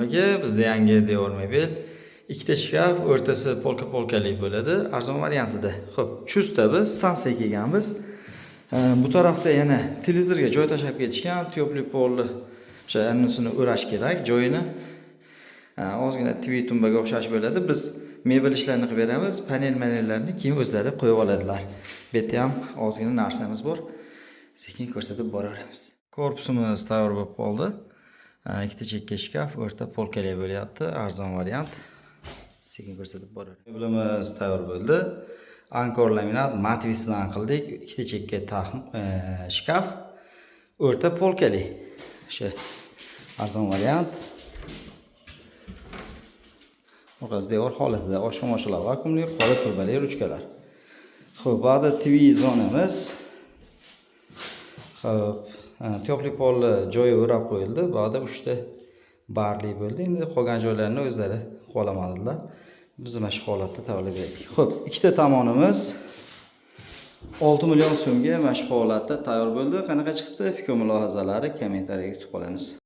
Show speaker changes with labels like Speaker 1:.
Speaker 1: o'rniga bizda yangi devor mebel. Ikkita shkaf, o'rtasi polka-polkali bo'ladi, arzon variantida. Xo'p, chustda biz stansiyaga kelganmiz. Bu tarafda yana televizorga joy tashab ketishgan, tepli polni o'sha annisini o'rash kerak, joyini. Ozgina TV tumbaga o'xshash bo'ladi. Biz mebel ishlarini qilib beramiz, panellarni keyin o'zlari qo'yib oladilar. Bu yerda ham ozgina narsamiz bor. Sekin ko'rsatib boraveramiz. Korpusimiz tayyor bo'lib qoldi. Ikkita chekka shkaf, o'rta polkali bo'lyapti, arzon variant. Sekin ko'rsatib boraveramiz. Mebelimiz tayyor bo'ldi. Ankor laminat matvisdan qildik. Ikkita chekka shkaf, o'rta polkali. O'sha arzon variant. Orqasi devor holatida, oshxona vakuumli, qora turbali ruchkalar. Xo'p, ba'da TV zonamiz. Xo'p, tepli polni joyi o'rab qo'yildi. Ba'da 3 ta barli bo'ldi. Endi qolgan joylarini o'zlari qo'lamadilar. Biz mana shu holatda tayyorlab berdik. Xo'p, ikkita tomonimiz 6 million so'mga mana shu holatda tayyor bo'ldi. Qanaqa chiqibdi? Fikr mulohazalari kommentariyaga kutib qolamiz.